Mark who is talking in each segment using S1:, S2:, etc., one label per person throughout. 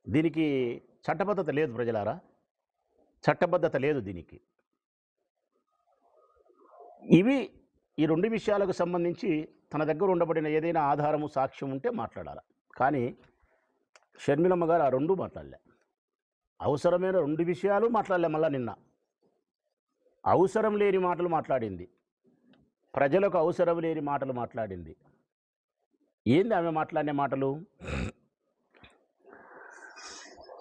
S1: దీనికి చట్టబద్ధత లేదు ప్రజలారా, చట్టబద్ధత లేదు దీనికి. ఇవి ఈ 2 విషయాలకు సంబంధించి తన దగ్గర ఉండబడిన ఏదైనా ఆధారము, సాక్ష్యం ఉంటే మాట్లాడాల. కానీ షర్మిలమ్మ గారు ఆ 2 మాట్లాడలే. అవసరమైన 2 విషయాలు మాట్లాడలే. మళ్ళా నిన్న అవసరం లేని మాటలు మాట్లాడింది. ప్రజలకు అవసరం లేని మాటలు మాట్లాడింది. ఏంది ఆమె మాట్లాడిన మాటలు?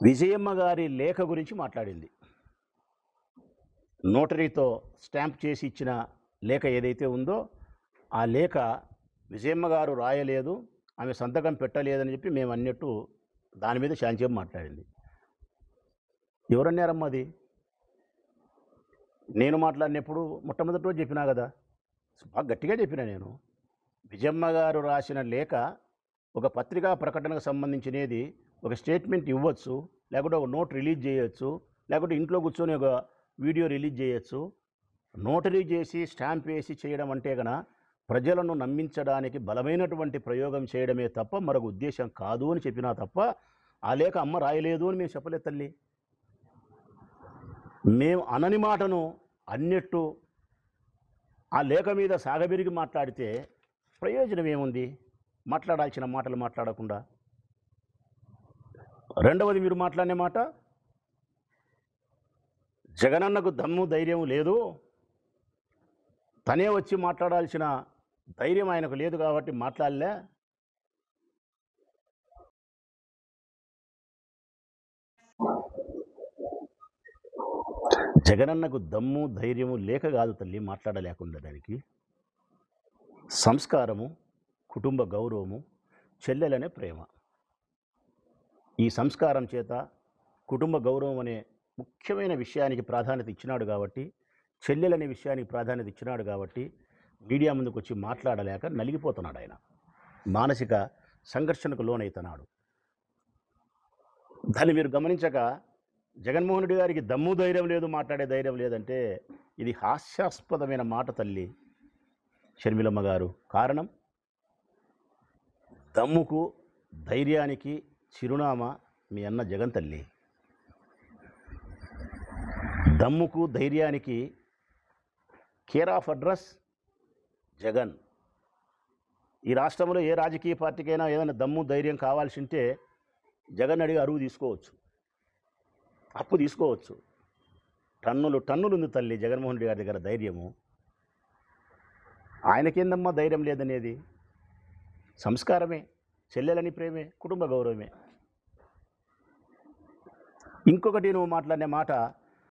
S1: విజయమ్మ గారి లేఖ గురించి మాట్లాడింది. నోటరీతో స్టాంప్ చేసి ఇచ్చిన లేఖ ఏదైతే ఉందో ఆ లేఖ విజయమ్మ గారు రాయలేదు, ఆమె సంతకం పెట్టలేదని చెప్పి మేము అన్నట్టు దాని మీద శాంతింపు మాట్లాడింది. ఎవరన్నారమ్మా అది? నేను మాట్లాడినప్పుడు మొట్టమొదటి రోజు చెప్పినా కదా, బాగా గట్టిగా చెప్పినా నేను. విజయమ్మ గారు రాసిన లేఖ ఒక పత్రికా ప్రకటనకు సంబంధించినది, ఒక స్టేట్మెంట్ ఇవ్వచ్చు, లేకుంటే ఒక నోట్ రిలీజ్ చేయొచ్చు, లేకుంటే ఇంట్లో కూర్చొని ఒక వీడియో రిలీజ్ చేయొచ్చు. నోటరీ చేసి స్టాంప్ వేసి చేయడం అంటే కనుక ప్రజలను నమ్మించడానికి బలమైనటువంటి ప్రయోగం చేయడమే తప్ప మరొక ఉద్దేశం కాదు అని చెప్పినా తప్ప ఆ లేఖ అమ్మ రాయలేదు అని మేము చెప్పలేదు తల్లి. మేము అనని మాటను అన్నట్టు ఆ లేఖ మీద సాగబెరిగి మాట్లాడితే ప్రయోజనం ఏముంది? మాట్లాడాల్సిన మాటలు మాట్లాడకుండా. రెండవది, మీరు మాట్లాడిన మాట, జగనన్నకు దమ్ము ధైర్యం లేదు, తనే వచ్చి మాట్లాడాల్సిన ధైర్యం ఆయనకు లేదు కాబట్టి మాట్లాడలే. జగనన్నకు దమ్ము ధైర్యము లేక కాదు తల్లి మాట్లాడలేకుండా. దానికి సంస్కారము, కుటుంబ గౌరవము, చెల్లెలనే ప్రేమ. ఈ సంస్కారం చేత కుటుంబ గౌరవం అనే ముఖ్యమైన విషయానికి ప్రాధాన్యత ఇచ్చినాడు కాబట్టి, చెల్లెలనే విషయానికి ప్రాధాన్యత ఇచ్చినాడు కాబట్టి మీడియా ముందుకు వచ్చి మాట్లాడలేక నలిగిపోతున్నాడు. ఆయన మానసిక సంఘర్షణకు లోనవుతున్నాడు. దాన్ని మీరు గమనించక జగన్మోహన్ రెడ్డి గారికి దమ్ము ధైర్యం లేదు, మాట్లాడే ధైర్యం లేదంటే ఇది హాస్యాస్పదమైన మాట తల్లి షర్మిలమ్మ గారు. కారణం, దమ్ముకు ధైర్యానికి చిరునామా మీ అన్న జగన్ తల్లి. దమ్ముకు ధైర్యానికి కేర్ ఆఫ్ అడ్రస్ జగన్. ఈ రాష్ట్రంలో ఏ రాజకీయ పార్టీకైనా ఏదైనా దమ్ము ధైర్యం కావాల్సి ఉంటే జగన్ అడిగి అరువు తీసుకోవచ్చు, అప్పు తీసుకోవచ్చు. టన్నులు ఉంది తల్లి జగన్మోహన్ రెడ్డి గారి దగ్గర ధైర్యము. ఆయనకేందమ్మా ధైర్యం లేదనేది? సంస్కారమే, చెల్లెలని ప్రేమే, కుటుంబ గౌరవమే. ఇంకొకటి, నువ్వు మాట్లాడిన మాట,